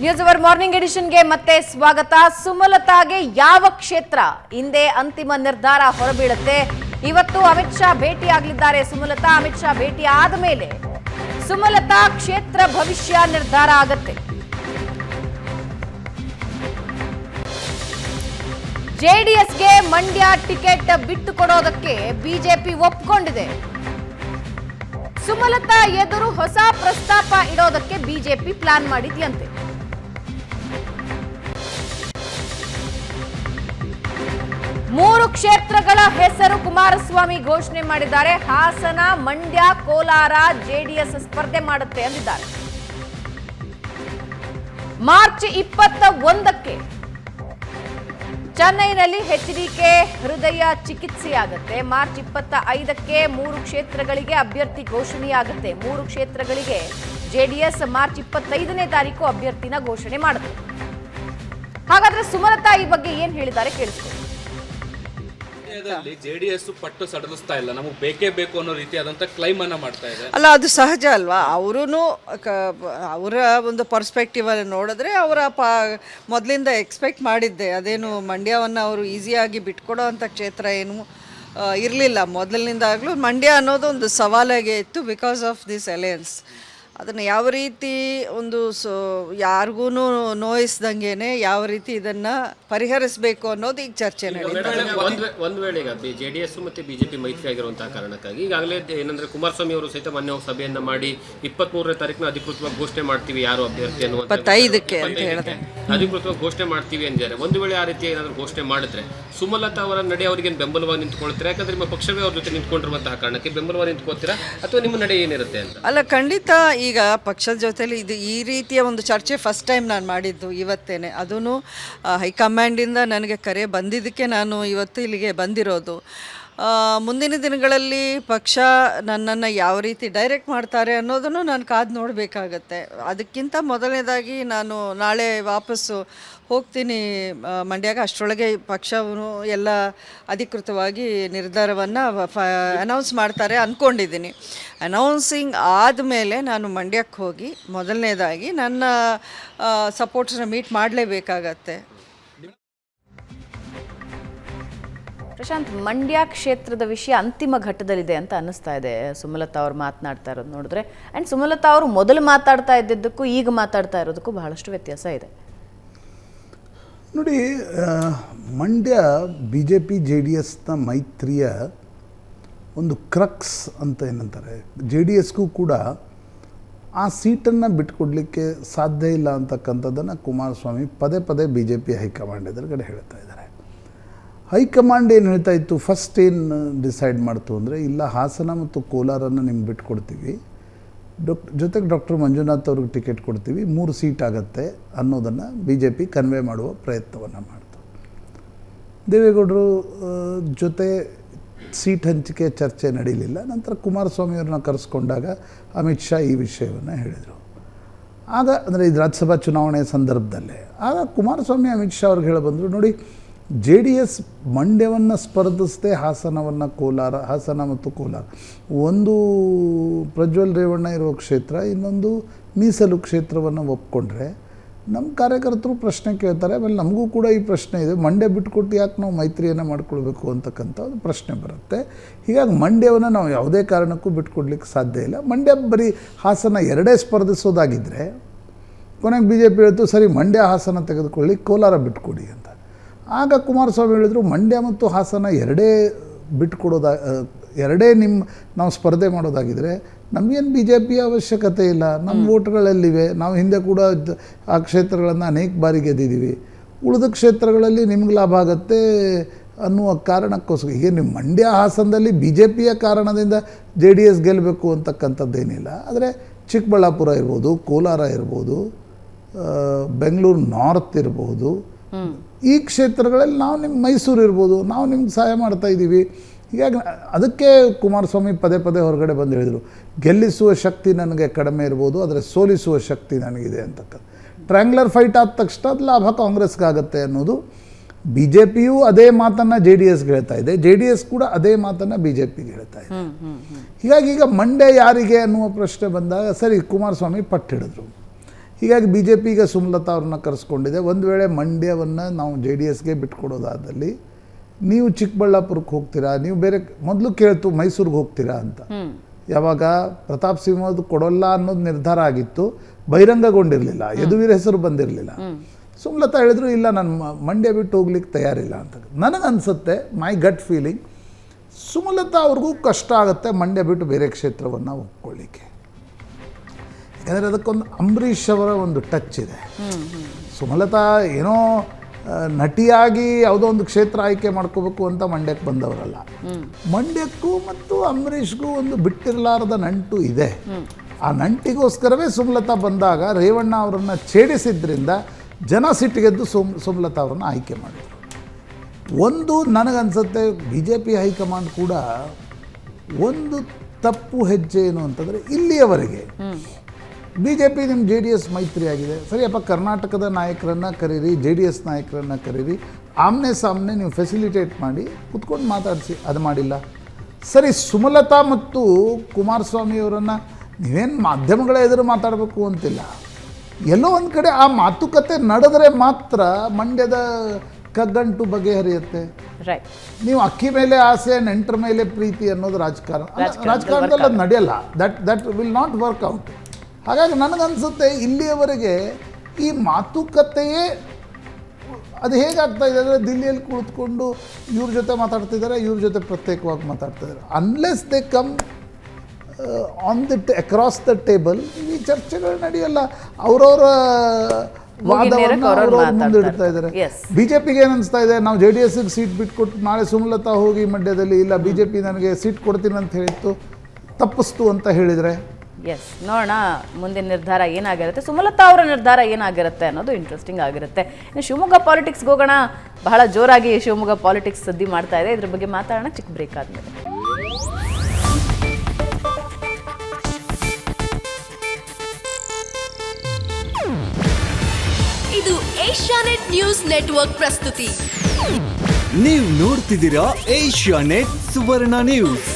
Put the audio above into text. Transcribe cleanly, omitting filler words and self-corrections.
News hour morning ಎಡಿಷನ್ಗೆ ಮತ್ತೆ ಸ್ವಾಗತ. ಸುಮಲತಾಗೆ ಯಾವ ಕ್ಷೇತ್ರ ಹಿಂದೆ ಅಂತಿಮ ನಿರ್ಧಾರ ಹೊರಬೀಳುತ್ತೆ. ಇವತ್ತು ಅಮಿತ್ ಶಾ ಭೇಟಿ ಆಗಲಿದ್ದಾರೆ. ಅಮಿತ್ ಶಾ ಭೇಟಿ ಆದ ಮೇಲೆ ಸುಮಲತಾ ಕ್ಷೇತ್ರ ಭವಿಷ್ಯ ನಿರ್ಧಾರ ಆಗುತ್ತೆ. ಜೆಡಿಎಸ್ಗೆ ಮಂಡ್ಯ ಟಿಕೆಟ್ ಬಿಟ್ಟು ಕೊಡೋದಕ್ಕೆ ಬಿಜೆಪಿ ಒಪ್ಪಿಕೊಂಡಿದೆ. ಸುಮಲತಾ ಎದುರು ಹೊಸ ಪ್ರಸ್ತಾಪ ಇಡೋದಕ್ಕೆ ಬಿಜೆಪಿ ಪ್ಲಾನ್ ಮಾಡಿದ್ಯಂತೆ. ಮೂರು ಕ್ಷೇತ್ರಗಳ ಹೆಸರು ಕುಮಾರಸ್ವಾಮಿ ಘೋಷಣೆ ಮಾಡಿದ್ದಾರೆ. ಹಾಸನ, ಮಂಡ್ಯ, ಕೋಲಾರ ಜೆಡಿಎಸ್ ಸ್ಪರ್ಧೆ ಮಾಡುತ್ತೆ ಎಂದಿದ್ದಾರೆ. ಮಾರ್ಚ್ 21ಕ್ಕೆ ಚೆನ್ನೈನಲ್ಲಿ ಎಚ್ಡಿಕೆ ಹೃದಯ ಚಿಕಿತ್ಸೆಯಾಗುತ್ತೆ. ಮಾರ್ಚ್ 25ಕ್ಕೆ 3 ಕ್ಷೇತ್ರಗಳಿಗೆ ಅಭ್ಯರ್ಥಿ ಘೋಷಣೆಯಾಗುತ್ತೆ. 3 ಕ್ಷೇತ್ರಗಳಿಗೆ ಜೆಡಿಎಸ್ ಮಾರ್ಚ್ 25ನೇ ತಾರೀಕು ಅಭ್ಯರ್ಥಿನ ಘೋಷಣೆ ಮಾಡುತ್ತೆ. ಹಾಗಾದ್ರೆ ಸುಮಲತಾ ಈ ಬಗ್ಗೆ ಏನ್ ಹೇಳಿದ್ದಾರೆ ಕೇಳಿಸ್ಕೊಳ್ಳಿ. ಜೆಡಿಎಸ್ ಪಟ್ಟು ಸಡಲಿಸ್ತಾ ಇಲ್ಲ, ನಮಗೆ ಬೇಕೇ ಬೇಕು ಅನ್ನೋ ರೀತಿಯಾದಂಥ ಕ್ಲೈಮ್ ಅನ್ನ ಮಾಡ್ತಾ ಇದೆ. ಅಲ್ಲ, ಅದು ಸಹಜ ಅಲ್ವಾ. ಅವರ ಒಂದು ಪರ್ಸ್ಪೆಕ್ಟಿವ್ ಅಲ್ಲಿ ನೋಡಿದ್ರೆ ಅವರ ಮೊದಲಿಂದ ಎಕ್ಸ್ಪೆಕ್ಟ್ ಮಾಡಿದ್ದೆ. ಅದೇನು ಮಂಡ್ಯವನ್ನು ಅವರು ಈಸಿಯಾಗಿ ಬಿಟ್ಕೊಡೋ ಅಂಥ ಕ್ಷೇತ್ರ ಏನು ಇರಲಿಲ್ಲ. ಮೊದಲಿನಿಂದಾಗಲೂ ಮಂಡ್ಯ ಅನ್ನೋದು ಒಂದು ಸವಾಲಾಗೇ ಇತ್ತು ಬಿಕಾಸ್ ಆಫ್ ದಿಸ್ ಅಲಯನ್ಸ್. ಅದನ್ನು ಯಾವ ರೀತಿ ಒಂದು ಯಾರಿಗೂ ನೋಯಿಸ್ದಂಗೆ ಯಾವ ರೀತಿ ಇದನ್ನು ಪರಿಹರಿಸಬೇಕು ಅನ್ನೋದು ಈಗ ಚರ್ಚೆ ನಡೀತದೆ. ಒಂದು ವೇಳೆ ಈಗ ಜೆಡಿಎಸ್ ಮತ್ತು ಬಿಜೆಪಿ ಮೈತ್ರಿ ಆಗಿರುವಂತಹ ಕಾರಣಕ್ಕಾಗಿ ಈಗಾಗಲೇ ಏನಂದ್ರೆ ಕುಮಾರಸ್ವಾಮಿ ಅವರು ಸಹಿತ ಮೊನ್ನೆ ಸಭೆಯನ್ನ ಮಾಡಿ 23ನೇ ತಾರೀಕಿನ ಅಧಿಕೃತವಾಗಿ ಘೋಷಣೆ ಮಾಡ್ತೀವಿ ಯಾರು ಅಭ್ಯರ್ಥಿ ಅನ್ನುವಂಥ 25ಕ್ಕೆ ಅಂತ ಹೇಳಿದೆ ಅಧಿಕೃತವಾಗಿ ಘೋಷಣೆ ಮಾಡ್ತೀವಿ ಅಂದಿದ್ದಾರೆ. ಒಂದು ವೇಳೆ ಆ ರೀತಿ ಏನಾದರೂ ಘೋಷಣೆ ಮಾಡಿದ್ರೆ ಸುಮಲತಾ ಅವರ ನಡೆ ಅವರಿಗೆ ಬೆಂಬಲವಾಗಿ ನಿಂತ್ಕೊಳ್ತೀರಾ? ಯಾಕಂದ್ರೆ ನಿಮ್ಮ ಪಕ್ಷವೇ ಅವ್ರ ಜೊತೆ ನಿಂತ್ಕೊಂಡಿರುವಂತಹ ಕಾರಣಕ್ಕೆ ಬೆಂಬಲವಾಗಿ ನಿಂತ್ಕೊಳ್ತೀರಾ ಅಥವಾ ನಿಮ್ಮ ನಡೆ ಏನಿರುತ್ತೆ ಅಂತ? ಅಲ್ಲ, ಖಂಡಿತ ಈಗ ಪಕ್ಷದ ಜೊತೆಲಿ ಇದು ಈ ರೀತಿಯ ಒಂದು ಚರ್ಚೆ ಫಸ್ಟ್ ಟೈಮ್ ನಾನು ಮಾಡಿದ್ದು ಇವತ್ತೇನೆ. ಅದೂ ಹೈಕಮಾಂಡಿಂದ ನನಗೆ ಕರೆ ಬಂದಿದ್ದಕ್ಕೆ ನಾನು ಇವತ್ತು ಇಲ್ಲಿಗೆ ಬಂದಿರೋದು. ಮುಂದಿನ ದಿನಗಳಲ್ಲಿ ಪಕ್ಷ ನನ್ನನ್ನು ಯಾವ ರೀತಿ ಡೈರೆಕ್ಟ್ ಮಾಡ್ತಾರೆ ಅನ್ನೋದನ್ನು ನಾನು ಕಾದು ನೋಡಬೇಕಾಗತ್ತೆ. ಅದಕ್ಕಿಂತ ಮೊದಲನೇದಾಗಿ ನಾನು ನಾಳೆ ವಾಪಸ್ಸು ಹೋಗ್ತೀನಿ ಮಂಡ್ಯಗೆ. ಅಷ್ಟರೊಳಗೆ ಪಕ್ಷವನ್ನು ಎಲ್ಲ ಅಧಿಕೃತವಾಗಿ ನಿರ್ಧಾರವನ್ನು ಅನೌನ್ಸ್ ಮಾಡ್ತಾರೆ ಅಂದ್ಕೊಂಡಿದ್ದೀನಿ. ಅನೌನ್ಸಿಂಗ್ ಆದಮೇಲೆ ನಾನು ಮಂಡ್ಯಕ್ಕೆ ಹೋಗಿ ಮೊದಲನೇದಾಗಿ ನನ್ನ ಸಪೋರ್ಟ್ಸ್ನ ಮೀಟ್ ಮಾಡಲೇಬೇಕಾಗತ್ತೆ. ಪ್ರಶಾಂತ್, ಮಂಡ್ಯ ಕ್ಷೇತ್ರದ ವಿಷಯ ಅಂತಿಮ ಘಟ್ಟದಲ್ಲಿದೆ ಅಂತ ಅನ್ನಿಸ್ತಾ ಇದೆ. ಸುಮಲತಾ ಅವರು ಮಾತನಾಡ್ತಾ ಇರೋದು ನೋಡಿದ್ರೆ, ಆ್ಯಂಡ್ ಸುಮಲತಾ ಅವರು ಮೊದಲು ಮಾತಾಡ್ತಾ ಇದ್ದಿದ್ದಕ್ಕೂ ಈಗ ಮಾತಾಡ್ತಾ ಇರೋದಕ್ಕೂ ಬಹಳಷ್ಟು ವ್ಯತ್ಯಾಸ ಇದೆ. ನೋಡಿ, Mandya B J P J D ಎಸ್ನ ಮೈತ್ರಿಯ ಒಂದು ಕ್ರಕ್ಸ್ ಅಂತ ಏನಂತಾರೆ. ಜೆ ಡಿ ಎಸ್ಗೂ ಕೂಡ ಆ ಸೀಟನ್ನು ಬಿಟ್ಕೊಡ್ಲಿಕ್ಕೆ ಸಾಧ್ಯ ಇಲ್ಲ ಅಂತಕ್ಕಂಥದ್ದನ್ನು ಕುಮಾರಸ್ವಾಮಿ ಪದೇ ಪದೇ ಬಿ ಜೆ ಪಿ ಹೈಕಮಾಂಡ್ ಎದುರುಗಡೆ ಹೇಳ್ತಾ ಇದ್ದಾರೆ. ಹೈಕಮಾಂಡ್ ಏನು ಹೇಳ್ತಾ ಇತ್ತು, ಫಸ್ಟ್ ಏನು ಡಿಸೈಡ್ ಮಾಡ್ತು ಅಂದರೆ, ಇಲ್ಲ ಹಾಸನ ಮತ್ತು ಕೋಲಾರನ್ನು ನಿಮ್ಗೆ ಬಿಟ್ಕೊಡ್ತೀವಿ, ಜೊತೆಗೆ ಡಾಕ್ಟರ್ ಮಂಜುನಾಥ್ ಅವ್ರಿಗೆ ಟಿಕೆಟ್ ಕೊಡ್ತೀವಿ, 3 ಸೀಟ್ ಆಗುತ್ತೆ ಅನ್ನೋದನ್ನು ಬಿ ಜೆ ಪಿ ಕನ್ವೆ ಮಾಡುವ ಪ್ರಯತ್ನವನ್ನು ಮಾಡ್ತು. ದೇವೇಗೌಡರು ಜೊತೆ ಸೀಟ್ ಹಂಚಿಕೆ ಚರ್ಚೆ ನಡೀಲಿಲ್ಲ. ನಂತರ ಕುಮಾರಸ್ವಾಮಿಯವ್ರನ್ನ ಕರೆಸ್ಕೊಂಡಾಗ ಅಮಿತ್ ಶಾ ಈ ವಿಷಯವನ್ನು ಹೇಳಿದರು. ಆಗ ಅಂದರೆ ಇದು ರಾಜ್ಯಸಭಾ ಚುನಾವಣೆ ಸಂದರ್ಭದಲ್ಲೇ ಆಗ ಕುಮಾರಸ್ವಾಮಿ ಅಮಿತ್ ಶಾ ಅವ್ರಿಗೆ ಹೇಳಿ ಬಂದರು, ನೋಡಿ ಜೆ ಡಿ ಎಸ್ ಮಂಡ್ಯವನ್ನು ಸ್ಪರ್ಧಿಸದೆ ಹಾಸನ ಮತ್ತು ಕೋಲಾರ, ಒಂದು ಪ್ರಜ್ವಲ್ ರೇವಣ್ಣ ಇರುವ ಕ್ಷೇತ್ರ, ಇನ್ನೊಂದು ಮೀಸಲು ಕ್ಷೇತ್ರವನ್ನು ಒಪ್ಕೊಂಡ್ರೆ ನಮ್ಮ ಕಾರ್ಯಕರ್ತರು ಪ್ರಶ್ನೆ ಕೇಳ್ತಾರೆ. ಆಮೇಲೆ ನಮಗೂ ಕೂಡ ಈ ಪ್ರಶ್ನೆ ಇದೆ, ಮಂಡ್ಯ ಬಿಟ್ಕೊಟ್ಟು ಯಾಕೆ ನಾವು ಮೈತ್ರಿಯನ್ನು ಮಾಡ್ಕೊಳ್ಬೇಕು ಅಂತಕ್ಕಂಥ ಒಂದು ಪ್ರಶ್ನೆ ಬರುತ್ತೆ. ಹೀಗಾಗಿ ಮಂಡ್ಯವನ್ನು ನಾವು ಯಾವುದೇ ಕಾರಣಕ್ಕೂ ಬಿಟ್ಕೊಡ್ಲಿಕ್ಕೆ ಸಾಧ್ಯ ಇಲ್ಲ. ಮಂಡ್ಯ ಬರೀ ಹಾಸನ ಎರಡೇ ಸ್ಪರ್ಧಿಸೋದಾಗಿದ್ದರೆ ಕೊನೆಗೆ ಬಿ ಜೆ ಪಿ ಹೇಳ್ತು, ಸರಿ ಮಂಡ್ಯ ಹಾಸನ ತೆಗೆದುಕೊಳ್ಳಿ, ಕೋಲಾರ ಬಿಟ್ಕೊಡಿ ಅಂತ. ಆಗ ಕುಮಾರಸ್ವಾಮಿ ಹೇಳಿದರು, ಮಂಡ್ಯ ಮತ್ತು ಹಾಸನ ಎರಡೇ ನಾವು ಸ್ಪರ್ಧೆ ಮಾಡೋದಾಗಿದ್ದರೆ ನಮಗೇನು ಬಿ ಜೆ ಪಿಯ ಅವಶ್ಯಕತೆ ಇಲ್ಲ, ನಮ್ಮ ವೋಟ್ಗಳಲ್ಲಿವೆ, ನಾವು ಹಿಂದೆ ಕೂಡ ಆ ಕ್ಷೇತ್ರಗಳನ್ನು ಅನೇಕ ಬಾರಿ ಗೆದ್ದಿದ್ದೀವಿ, ಉಳಿದ ಕ್ಷೇತ್ರಗಳಲ್ಲಿ ನಿಮ್ಗೆ ಲಾಭ ಆಗುತ್ತೆ ಅನ್ನುವ ಕಾರಣಕ್ಕೋಸ್ಕರ ಈಗ ನಿಮ್ಮ ಮಂಡ್ಯ ಹಾಸನದಲ್ಲಿ ಬಿ ಜೆ ಪಿಯ ಕಾರಣದಿಂದ ಜೆ ಡಿ ಎಸ್ ಗೆಲ್ಲಬೇಕು ಅಂತಕ್ಕಂಥದ್ದೇನಿಲ್ಲ. ಆದರೆ ಚಿಕ್ಕಬಳ್ಳಾಪುರ ಇರ್ಬೋದು, ಕೋಲಾರ ಇರ್ಬೋದು, ಬೆಂಗಳೂರು ನಾರ್ತ್ ಇರ್ಬೋದು, ಈ ಕ್ಷೇತ್ರಗಳಲ್ಲಿ ನಾವು ಮೈಸೂರು ಇರ್ಬೋದು, ನಾವು ನಿಮ್ಗೆ ಸಹಾಯ ಮಾಡ್ತಾಯಿದ್ದೀವಿ. ಹೀಗಾಗಿ ಅದಕ್ಕೆ ಕುಮಾರಸ್ವಾಮಿ ಪದೇ ಪದೇ ಹೊರಗಡೆ ಬಂದು ಹೇಳಿದರು, ಗೆಲ್ಲಿಸುವ ಶಕ್ತಿ ನನಗೆ ಕಡಿಮೆ ಇರ್ಬೋದು, ಆದರೆ ಸೋಲಿಸುವ ಶಕ್ತಿ ನನಗಿದೆ ಅಂತಕ್ಕಂಥ. ಟ್ರ್ಯಾಂಗ್ಯುಲರ್ ಫೈಟ್ ಆದ ತಕ್ಷಣ ಅದು ಲಾಭ ಕಾಂಗ್ರೆಸ್ಗಾಗತ್ತೆ ಅನ್ನೋದು ಬಿ ಜೆ ಪಿಯು ಅದೇ ಮಾತನ್ನು ಜೆ ಡಿ ಎಸ್ಗೆ ಹೇಳ್ತಾ ಇದೆ, ಜೆ ಡಿ ಎಸ್ ಕೂಡ ಅದೇ ಮಾತನ್ನು ಬಿ ಜೆ ಪಿಗೆ ಹೇಳ್ತಾ ಇದೆ. ಹೀಗಾಗಿ ಈಗ ಮಂಡ್ಯ ಯಾರಿಗೆ ಅನ್ನುವ ಪ್ರಶ್ನೆ ಬಂದಾಗ ಸರಿ ಕುಮಾರಸ್ವಾಮಿ ಪಟ್ಟು ಹಿಡಿದ್ರು. ಹೀಗಾಗಿ ಬಿ ಜೆ ಪಿ ಈಗ ಸುಮಲತಾ ಅವ್ರನ್ನ ಕರೆಸ್ಕೊಂಡಿದೆ. ಒಂದು ವೇಳೆ ಮಂಡ್ಯವನ್ನು ನಾವು ಜೆ ಡಿ ಎಸ್ಗೆ ಬಿಟ್ಕೊಡೋದಾದಲ್ಲಿ ನೀವು ಚಿಕ್ಕಬಳ್ಳಾಪುರಕ್ಕೆ ಹೋಗ್ತೀರಾ, ನೀವು ಬೇರೆ ಮೊದಲು ಕೇಳ್ತು ಮೈಸೂರಿಗೆ ಹೋಗ್ತೀರಾ ಅಂತ. ಯಾವಾಗ ಪ್ರತಾಪ್ ಸಿಂಹದು ಕೊಡೋಲ್ಲ ಅನ್ನೋದು ನಿರ್ಧಾರ ಆಗಿತ್ತು, ಬಹಿರಂಗಗೊಂಡಿರಲಿಲ್ಲ, ಯದುವೀರ್ ಹೆಸರು ಬಂದಿರಲಿಲ್ಲ. ಸುಮಲತಾ ಹೇಳಿದ್ರು ಇಲ್ಲ ನಾನು ಮಂಡ್ಯ ಬಿಟ್ಟು ಹೋಗ್ಲಿಕ್ಕೆ ತಯಾರಿಲ್ಲ ಅಂತ. ನನಗನ್ಸುತ್ತೆ, ಮೈ ಗಟ್ ಫೀಲಿಂಗ್, ಸುಮಲತಾ ಅವ್ರಿಗೂ ಕಷ್ಟ ಆಗುತ್ತೆ ಮಂಡ್ಯ ಬಿಟ್ಟು ಬೇರೆ ಕ್ಷೇತ್ರವನ್ನು ಒಪ್ಕೊಳ್ಳಿಕ್ಕೆ. ಯಾಕಂದರೆ ಅದಕ್ಕೊಂದು ಅಂಬರೀಷ್ ಅವರ ಒಂದು ಟಚ್ ಇದೆ. ಸುಮಲತಾ ಏನೋ ನಟಿಯಾಗಿ ಯಾವುದೋ ಒಂದು ಕ್ಷೇತ್ರ ಆಯ್ಕೆ ಮಾಡ್ಕೋಬೇಕು ಅಂತ ಮಂಡ್ಯಕ್ಕೆ ಬಂದವರಲ್ಲ. ಮಂಡ್ಯಕ್ಕೂ ಮತ್ತು ಅಂಬರೀಷ್ಗೂ ಒಂದು ಬಿಟ್ಟಿರಲಾರದ ನಂಟು ಇದೆ. ಆ ನಂಟಿಗೋಸ್ಕರವೇ ಸುಮಲತಾ ಬಂದಾಗ ರೇವಣ್ಣ ಅವರನ್ನು ಛೇಡಿಸಿದ್ರಿಂದ ಜನ ಸಿಟ್ಟಿಗೆದ್ದು ಸುಮಲತಾ ಅವರನ್ನು ಆಯ್ಕೆ ಮಾಡಿದರು. ಒಂದು ನನಗನ್ಸುತ್ತೆ ಬಿ ಜೆ ಪಿ ಹೈಕಮಾಂಡ್ ಕೂಡ ಒಂದು ತಪ್ಪು ಹೆಜ್ಜೆ ಏನು ಅಂತಂದರೆ, ಇಲ್ಲಿಯವರೆಗೆ ಬಿ ಜೆ ಪಿ ನಿಮ್ಮ ಜೆ ಡಿ ಎಸ್ ಮೈತ್ರಿ ಆಗಿದೆ, ಸರಿಯಪ್ಪ ಕರ್ನಾಟಕದ ನಾಯಕರನ್ನು ಕರೀರಿ, ಜೆ ಡಿ ಎಸ್ ನಾಯಕರನ್ನು ಕರೀರಿ, ಆಮ್ನೆ ಸಾಮ್ನೆ ನೀವು ಫೆಸಿಲಿಟೇಟ್ ಮಾಡಿ ಕೂತ್ಕೊಂಡು ಮಾತಾಡಿಸಿ, ಅದು ಮಾಡಿಲ್ಲ. ಸರಿ, ಸುಮಲತಾ ಮತ್ತು ಕುಮಾರಸ್ವಾಮಿಯವರನ್ನು ನೀವೇನು ಮಾಧ್ಯಮಗಳ ಎದುರು ಮಾತಾಡಬೇಕು ಅಂತಿಲ್ಲ, ಎಲ್ಲೋ ಒಂದು ಕಡೆ ಆ ಮಾತುಕತೆ ನಡೆದರೆ ಮಾತ್ರ ಮಂಡ್ಯದ ಕಗ್ಗಂಟು ಬಗೆಹರಿಯುತ್ತೆ. ನೀವು ಅಕ್ಕಿ ಮೇಲೆ ಆಸೆ, ನೆಂಟರ ಮೇಲೆ ಪ್ರೀತಿ ಅನ್ನೋದು ರಾಜಕಾರಣದಲ್ಲಿ ಅದು ನಡೆಯಲ್ಲ. That will not work out. ಹಾಗಾಗಿ ನನಗನ್ಸುತ್ತೆ ಇಲ್ಲಿಯವರೆಗೆ ಈ ಮಾತುಕತೆಯೇ ಅದು ಹೇಗಾಗ್ತಾ ಇದೆ ಅಂದರೆ, ದಿಲ್ಲಿಯಲ್ಲಿ ಕುಳಿತುಕೊಂಡು ಇವ್ರ ಜೊತೆ ಮಾತಾಡ್ತಿದ್ದಾರೆ, ಇವ್ರ ಜೊತೆ ಪ್ರತ್ಯೇಕವಾಗಿ ಮಾತಾಡ್ತಿದ್ದಾರೆ. Unless they come on across the table ಈ ಚರ್ಚೆಗಳು ನಡೆಯಲ್ಲ. ಅವರವರ ವಾದವನ್ನು ಅವರವ್ರು ಮುಂದಿಡ್ತಾ ಇದ್ದಾರೆ. ಬಿ ಜೆ ಪಿಗೆ ಏನು ಅನಿಸ್ತಾ ಇದೆ, ನಾವು ಜೆ ಡಿ ಎಸ್ಗೆ ಸೀಟ್ ಬಿಟ್ಕೊಟ್ಟು ನಾಳೆ ಸುಮಲತಾ ಹೋಗಿ ಮಂಡ್ಯದಲ್ಲಿ ಇಲ್ಲ ಬಿ ಜೆ ಪಿ ನನಗೆ ಸೀಟ್ ಕೊಡ್ತೀನಿ ಅಂತ ಹೇಳಿತ್ತು, ತಪ್ಪಿಸ್ತು ಅಂತ ಹೇಳಿದರೆ. ನೋಡೋಣ ಮುಂದಿನ ನಿರ್ಧಾರ ಏನಾಗಿರುತ್ತೆ, ಸುಮಲತಾ ಅವರ ನಿರ್ಧಾರ ಏನಾಗಿರುತ್ತೆ ಅನ್ನೋದು ಇಂಟ್ರೆಸ್ಟಿಂಗ್ ಆಗಿರುತ್ತೆ. ಇನ್ನು ಶಿವಮೊಗ್ಗ ಪಾಲಿಟಿಕ್ಸ್ಗೆ ಹೋಗೋಣ. ಬಹಳ ಜೋರಾಗಿ ಶಿವಮೊಗ್ಗ ಪಾಲಿಟಿಕ್ಸ್ ಸುದ್ದಿ ಮಾಡ್ತಾ ಇದೆ. ಇದ್ರ ಬಗ್ಗೆ ಮಾತಾಡೋಣ ಚಿಕ್ಕ ಬ್ರೇಕ್ ಆದಮೇಲೆ. ಇದು ಏಷ್ಯಾನೆಟ್ ನ್ಯೂಸ್ ನೆಟ್ವರ್ಕ್ ಪ್ರಸ್ತುತಿ. ನೀವು ನೋಡ್ತಿದ್ದೀರಾ ಏಷ್ಯಾನೆಟ್ ಸುವರ್ಣ ನ್ಯೂಸ್.